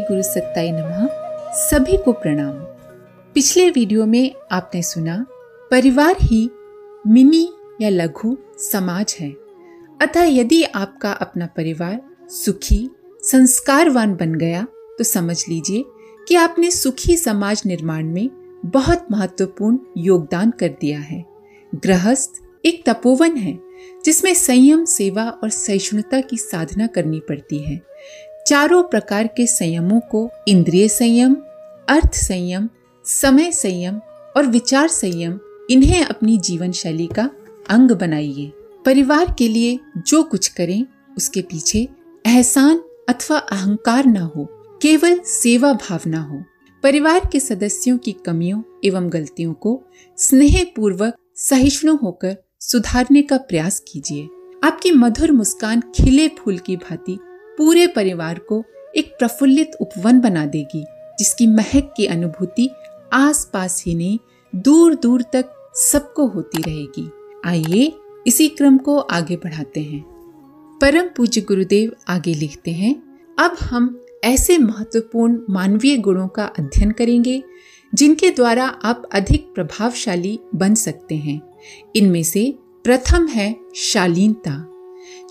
गुरु सत्ताई नमः। सभी को प्रणाम। पिछले वीडियो में आपने सुना परिवार ही मिनी या लघु समाज है। अतः यदि आपका अपना परिवार सुखी संस्कारवान बन गया तो समझ लीजिए कि आपने सुखी समाज निर्माण में बहुत महत्वपूर्ण योगदान कर दिया है। गृहस्थ एक तपोवन है जिसमें संयम, सेवा और सहिष्णुता की साधना करनी पड़ती है। चारों प्रकार के संयमों को इंद्रिय संयम, अर्थ संयम, समय संयम और विचार संयम, इन्हें अपनी जीवन शैली का अंग बनाइए। परिवार के लिए जो कुछ करें उसके पीछे एहसान अथवा अहंकार न हो, केवल सेवा भावना हो। परिवार के सदस्यों की कमियों एवं गलतियों को स्नेहपूर्वक सहिष्णु होकर सुधारने का प्रयास कीजिए। आपकी मधुर मुस्कान खिले फूल की भांति पूरे परिवार को एक प्रफुल्लित उपवन बना देगी, जिसकी महक की अनुभूति आस पास ही नहीं दूर दूर तक सबको होती रहेगी। आइए इसी क्रम को आगे बढ़ाते हैं। परम पूज्य गुरुदेव आगे लिखते हैं, अब हम ऐसे महत्वपूर्ण मानवीय गुणों का अध्ययन करेंगे जिनके द्वारा आप अधिक प्रभावशाली बन सकते हैं। इनमें से प्रथम है शालीनता।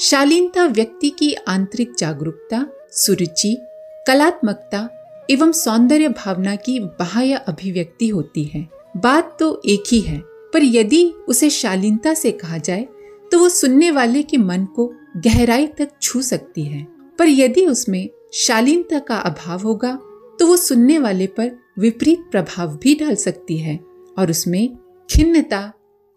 शालीनता व्यक्ति की आंतरिक जागरूकता, सुरुचि, कलात्मकता एवं सौंदर्य भावना की बाह्य अभिव्यक्ति होती है। बात तो एक ही है, पर यदि उसे शालीनता से कहा जाए तो वो सुनने वाले के मन को गहराई तक छू सकती है। पर यदि उसमें शालीनता का अभाव होगा तो वो सुनने वाले पर विपरीत प्रभाव भी डाल सकती है और उसमें खिन्नता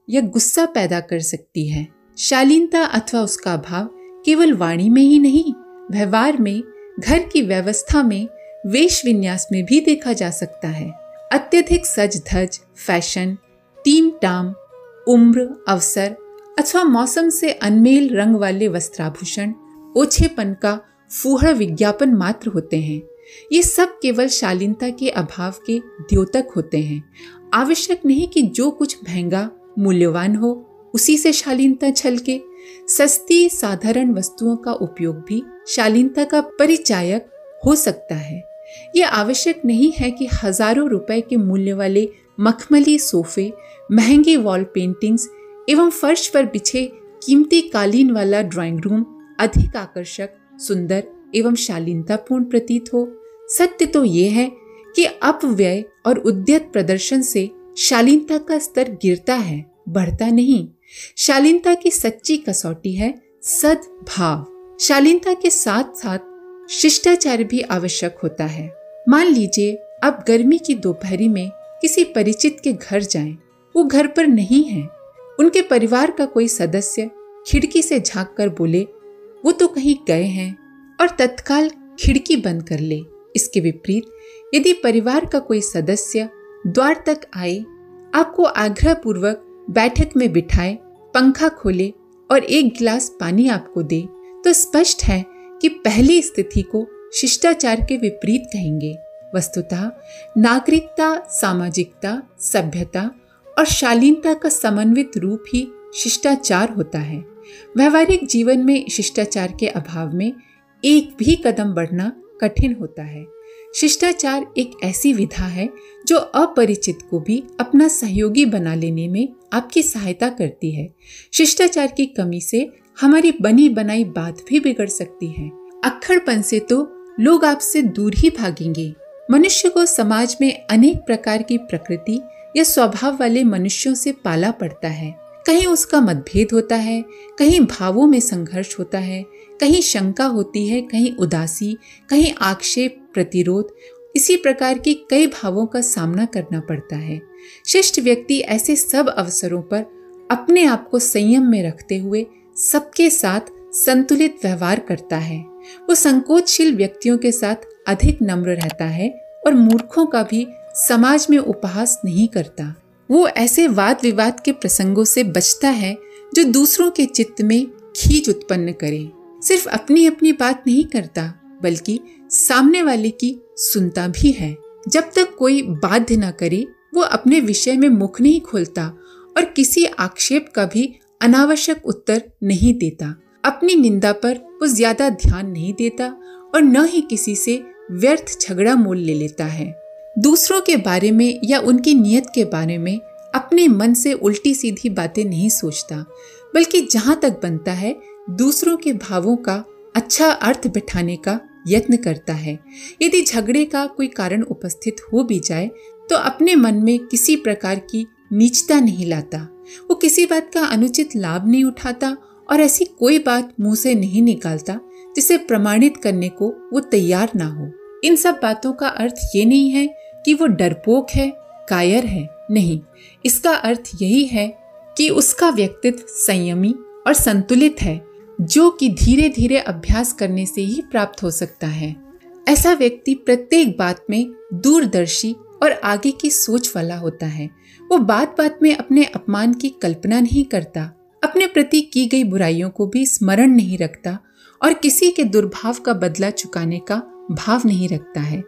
या गुस्सा पैदा कर सकती है। शालीनता अथवा उसका अभाव केवल वाणी में ही नहीं, व्यवहार में, घर की व्यवस्था में, वेश विन्यास में भी देखा जा सकता है। अत्यधिक सज धज, फैशन, टीम टाम, उम्र, अवसर अथवा मौसम से अनमेल रंग वाले वस्त्राभूषण, ओछेपन का फूहड़ विज्ञापन मात्र होते हैं। ये सब केवल शालीनता के अभाव के द्योतक होते हैं। आवश्यक नहीं कि जो कुछ महंगा मूल्यवान हो उसी से शालीनता छलके। सस्ती साधारण वस्तुओं का उपयोग भी शालीनता का परिचायक हो सकता है। यह आवश्यक नहीं है कि हजारों रुपए के मूल्य वाले मखमली सोफे, महंगी वॉल पेंटिंग्स एवं फर्श पर बिछे कीमती कालीन वाला ड्राइंग रूम अधिक आकर्षक, सुंदर एवं शालीनतापूर्ण प्रतीत हो। सत्य तो ये है कि अपव्यय और उद्यत प्रदर्शन से शालीनता का स्तर गिरता है, बढ़ता नहीं। शालीनता की सच्ची कसौटी है सद्भाव। शालीनता के साथ साथ शिष्टाचार भी आवश्यक होता है। मान लीजिए आप गर्मी की दोपहरी में किसी परिचित के घर जाएं, वो घर पर नहीं है। उनके परिवार का कोई सदस्य खिड़की से झांक कर बोले, वो तो कहीं गए हैं, और तत्काल खिड़की बंद कर ले। इसके विपरीत यदि परिवार का कोई सदस्य द्वार तक आए, आपको आग्रह पूर्वक बैठक में बिठाए, पंखा खोले और एक गिलास पानी आपको दे, तो स्पष्ट है कि पहली स्थिति को शिष्टाचार के विपरीत कहेंगे। वस्तुतः नागरिकता, सामाजिकता, सभ्यता और शालीनता का समन्वित रूप ही शिष्टाचार होता है। व्यवहारिक जीवन में शिष्टाचार के अभाव में एक भी कदम बढ़ना कठिन होता है। शिष्टाचार एक ऐसी विधा है जो अपरिचित को भी अपना सहयोगी बना लेने में आपकी सहायता करती है। शिष्टाचार की कमी से हमारी बनी बनाई बात भी बिगड़ सकती है। अक्खड़पन से तो लोग आपसे दूर ही भागेंगे। मनुष्य को समाज में अनेक प्रकार की प्रकृति या स्वभाव वाले मनुष्यों से पाला पड़ता है। कहीं उसका मतभेद होता है, कहीं भावों में संघर्ष होता है, कहीं शंका होती है, कहीं उदासी, कहीं आक्षेप, प्रतिरोध, इसी प्रकार की कई भावों का सामना करना पड़ता है। शिष्ट व्यक्ति ऐसे सब अवसरों पर अपने आप को संयम में रखते हुए सबके साथ संतुलित व्यवहार करता है। वो संकोचशील व्यक्तियों के साथ अधिक नम्र रहता है और मूर्खों का भी समाज में उपहास नहीं करता। वो ऐसे वाद विवाद के प्रसंगों से बचता है जो दूसरों के चित्त में खींच उत्पन्न करे। सिर्फ अपनी अपनी बात नहीं करता, बल्कि सामने वाले की सुनता भी है। जब तक कोई बाध्य न करे वो अपने विषय में मुख नहीं खोलता और किसी आक्षेप का भी अनावश्यक उत्तर नहीं देता। अपनी निंदा पर वो ज्यादा ध्यान नहीं देता और न ही किसी से व्यर्थ झगड़ा मोल ले लेता है। दूसरों के बारे में या उनकी नीयत के बारे में अपने मन से उल्टी सीधी बातें नहीं सोचता, बल्कि जहां तक बनता है दूसरों के भावों का अच्छा अर्थ बिठाने का यत्न करता है। यदि झगड़े का कोई कारण उपस्थित हो भी जाए तो अपने मन में किसी प्रकार की नीचता नहीं लाता। वो किसी बात का अनुचित लाभ नहीं उठाता और ऐसी कोई बात मुंह से नहीं निकालता जिसे प्रमाणित करने को वो तैयार ना हो। इन सब बातों का अर्थ ये नहीं है कि वो डरपोक है, कायर है, नहीं। इसका अर्थ यही है कि उसका व्यक्तित्व संयमी और संतुलित है, जो कि धीरे धीरे अभ्यास करने से ही प्राप्त हो सकता है। ऐसा व्यक्ति प्रत्येक बात में दूरदर्शी और आगे की सोच वाला होता है। वो बात बात में अपने अपमान की कल्पना नहीं करता, अपने प्रति की गई बुराइयों को भी स्मरण नहीं रखता और किसी के दुर्भाव का बदला चुकाने का भाव नहीं रखता है।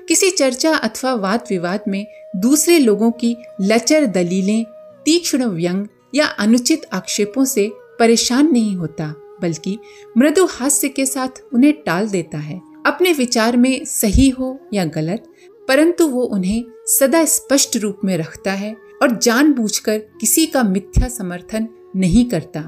किसी चर्चा अथवा वाद विवाद में दूसरे लोगों की लचर दलीलें, तीक्ष्ण व्यंग या अनुचित आक्षेपों से परेशान नहीं होता, बल्कि मृदु हास्य के साथ उन्हें टाल देता है। अपने विचार में सही हो या गलत, परंतु वो उन्हें सदा स्पष्ट रूप में रखता है और जानबूझकर किसी का मिथ्या समर्थन नहीं करता।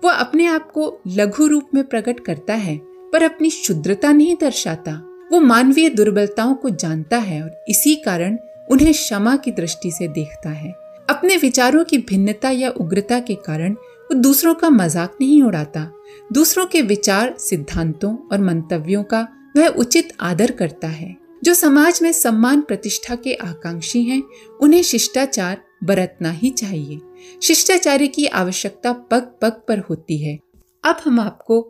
वो अपने आप को लघु रूप में प्रकट करता है, पर अपनी शुद्रता नहीं दर्शाता। वो मानवीय दुर्बलताओं को जानता है और इसी कारण उन्हें क्षमा की दृष्टि से देखता है। अपने विचारों की भिन्नता या उग्रता के कारण वो दूसरों का मजाक नहीं उड़ाता। दूसरों के विचार, सिद्धांतों और मंतव्यों का वह उचित आदर करता है। जो समाज में सम्मान प्रतिष्ठा के आकांक्षी हैं, उन्हें शिष्टाचार बरतना ही चाहिए। शिष्टाचार की आवश्यकता पग पग पर होती है। अब हम आपको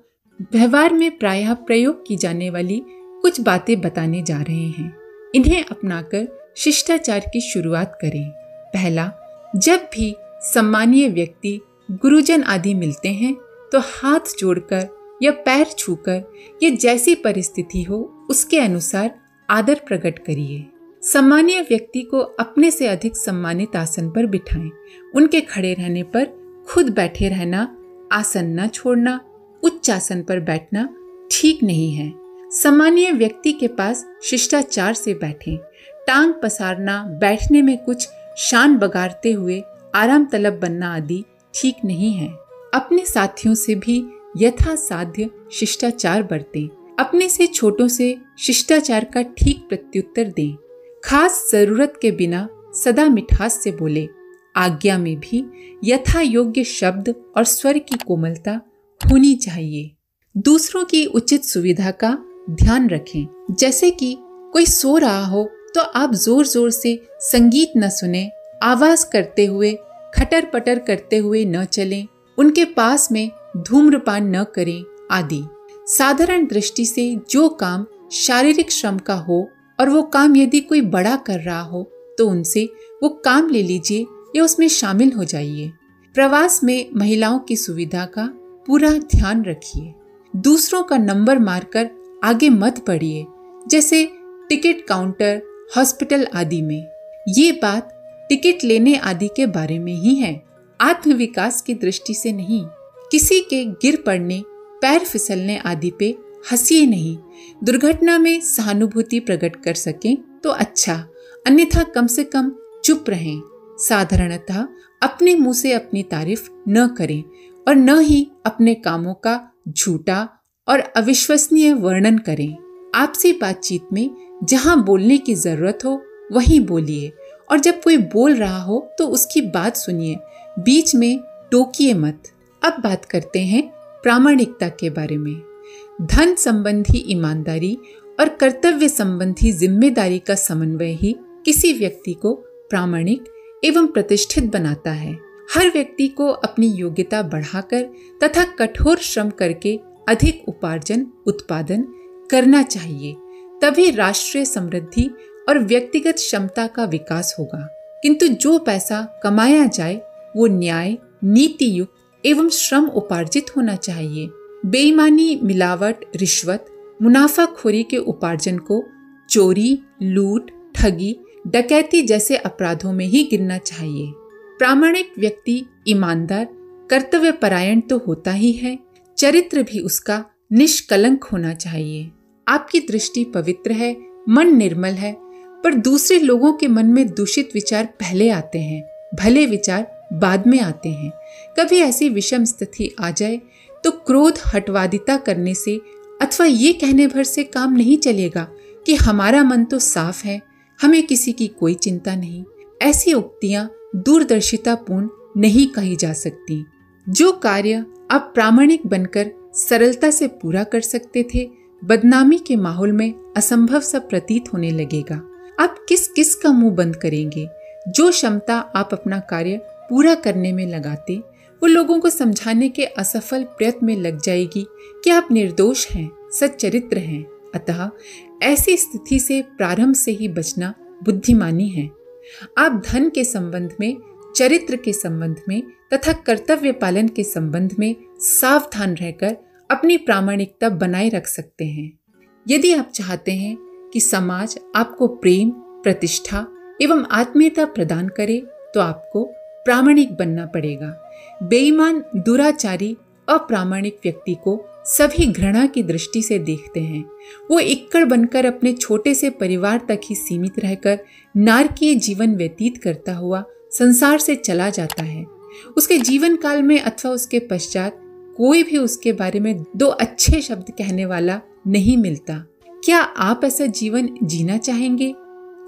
व्यवहार में प्रायः प्रयोग की जाने वाली कुछ बातें बताने जा रहे हैं। इन्हें अपनाकर शिष्टाचार की शुरुआत करें। पहला, जब भी सम्मानीय व्यक्ति, गुरुजन आदि मिलते हैं तो हाथ जोड़कर या पैर छूकर या जैसी परिस्थिति हो उसके अनुसार आदर प्रकट करिए। सम्मानीय व्यक्ति को अपने से अधिक सम्मानित आसन पर बिठाएं। उनके खड़े रहने पर खुद बैठे रहना, आसन न छोड़ना, उच्च आसन पर बैठना ठीक नहीं है। सम्मानीय व्यक्ति के पास शिष्टाचार से बैठें। टांग पसारना, बैठने में कुछ शान बगाड़ते हुए आराम तलब बनना आदि ठीक नहीं है। अपने साथियों से भी यथासाध्य शिष्टाचार बरतें। अपने से छोटों से शिष्टाचार का ठीक प्रत्युत्तर दें। खास जरूरत के बिना सदा मिठास से बोले। आज्ञा में भी यथा योग्य शब्द और स्वर की कोमलता होनी चाहिए। दूसरों की उचित सुविधा का ध्यान रखें। जैसे कि कोई सो रहा हो तो आप जोर जोर से संगीत न सुने, आवाज करते हुए, खटर पटर करते हुए न चलें, उनके पास में धूम्रपान न करें आदि। साधारण दृष्टि से जो काम शारीरिक श्रम का हो और वो काम यदि कोई बड़ा कर रहा हो तो उनसे वो काम ले लीजिए या उसमें शामिल हो जाइए। प्रवास में महिलाओं की सुविधा का पूरा ध्यान रखिए। दूसरों का नंबर मारकर आगे मत बढ़िए, जैसे टिकट काउंटर, हॉस्पिटल आदि में। ये बात टिकट लेने आदि के बारे में ही है, आत्मविकास की दृष्टि से नहीं। किसी के गिर पड़ने, पैर फिसलने आदि पे हंसिए नहीं। दुर्घटना में सहानुभूति प्रकट कर सकें तो अच्छा, अन्यथा कम से कम चुप रहें। साधारणतः अपने मुंह से अपनी तारीफ न करें और न ही अपने कामों का झूठा और अविश्वसनीय वर्णन करें। आपसी बातचीत में जहां बोलने की जरूरत हो वहीं बोलिए और जब कोई बोल रहा हो तो उसकी बात सुनिए, बीच में टोकिए मत। अब बात करते हैं प्रामाणिकता के बारे में। धन संबंधी ईमानदारी और कर्तव्य संबंधी जिम्मेदारी का समन्वय ही किसी व्यक्ति को प्रामाणिक एवं प्रतिष्ठित बनाता है। हर व्यक्ति को अपनी योग्यता बढ़ाकर तथा कठोर श्रम करके अधिक उपार्जन, उत्पादन करना चाहिए, तभी राष्ट्रीय समृद्धि और व्यक्तिगत क्षमता का विकास होगा। किंतु जो पैसा कमाया जाए वो न्याय, नीति युक्त एवं श्रम उपार्जित होना चाहिए। बेईमानी, मिलावट, रिश्वत, मुनाफाखोरी के उपार्जन को चोरी, लूट, ठगी, डकैती जैसे अपराधों में ही गिनना चाहिए। प्रामाणिक व्यक्ति ईमानदार, कर्तव्यपरायण तो होता ही है, चरित्र भी उसका निष्कलंक होना चाहिए। आपकी दृष्टि पवित्र है मन निर्मल है, पर दूसरे लोगों के मन में दूषित विचार पहले आते हैं, भले विचार बाद में आते हैं। कभी ऐसी विषम स्थिति आ जाए तो क्रोध हठवादिता करने से अथवा ये कहने भर से काम नहीं चलेगा कि हमारा मन तो साफ है, हमें किसी की कोई चिंता नहीं। ऐसी उक्तियां दूरदर्शितापूर्ण नहीं कही जा सकती। जो कार्य आप प्रामाणिक बनकर सरलता से पूरा कर सकते थे, बदनामी के माहौल में असंभव सा प्रतीत होने लगेगा। आप किस किस का मुंह बंद करेंगे? जो क्षमता आप अपना कार्य पूरा करने में लगाते, वो लोगों को समझाने के असफल प्रयत्न में लग जाएगी कि आप निर्दोष हैं, सच्चरित्र हैं। अतः ऐसी स्थिति से प्रारंभ से ही बचना बुद्धिमानी है। आप धन के संबंध में, चरित्र के संबंध में तथा कर्तव्य पालन के संबंध में सावधान रहकर अपनी प्रामाणिकता बनाए रख सकते हैं। यदि आप चाहते हैं कि समाज आपको प्रेम, प्रतिष्ठा एवं आत्मीयता प्रदान करे, तो आपको प्रामाणिक बनना पड़ेगा। बेईमान, दुराचारी, अप्रामाणिक व्यक्ति को सभी घृणा की दृष्टि से देखते हैं। वो इक्कड़ बनकर अपने छोटे से परिवार तक ही सीमित रहकर नारकीय जीवन व्यतीत करता हुआ संसार से चला जाता है। उसके जीवन काल में अथवा उसके पश्चात कोई भी उसके बारे में दो अच्छे शब्द कहने वाला नहीं मिलता। क्या आप ऐसा जीवन जीना चाहेंगे?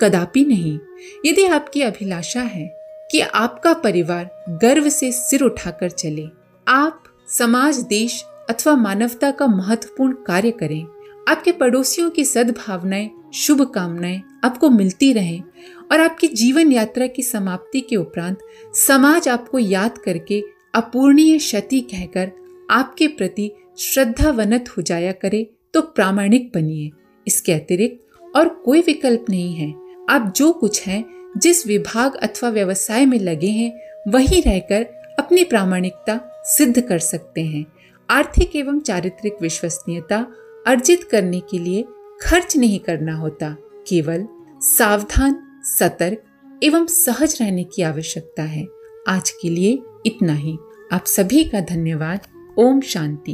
कदापि नहीं। यदि आपकी अभिलाषा है कि आपका परिवार गर्व से सिर उठाकर चले, आप समाज, देश अथवा मानवता का महत्वपूर्ण कार्य करें, आपके पड़ोसियों की सद्भावनाएं, शुभकामनाएं आपको मिलती रहें और आपकी जीवन यात्रा की समाप्ति के उपरांत समाज आपको याद करके अपूर्णीय क्षति कहकर आपके प्रति श्रद्धावनत हो जाया करे, तो प्रामाणिक बनिए। इसके अतिरिक्त और कोई विकल्प नहीं है। आप जो कुछ हैं, जिस विभाग अथवा व्यवसाय में लगे हैं, वहीं रहकर अपनी प्रामाणिकता सिद्ध कर सकते हैं। आर्थिक एवं चारित्रिक विश्वसनीयता अर्जित करने के लिए खर्च नहीं करना होता, केवल सावधान, सतर्क एवं सहज रहने की आवश्यकता है। आज के लिए इतना ही। आप सभी का धन्यवाद। ओम शांति।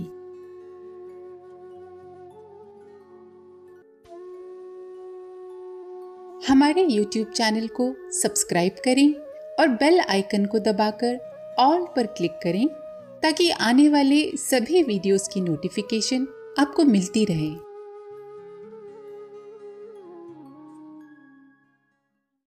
हमारे YouTube चैनल को सब्सक्राइब करें और बेल आइकन को दबाकर ऑल पर क्लिक करें ताकि आने वाले सभी वीडियोस की नोटिफिकेशन आपको मिलती रहे।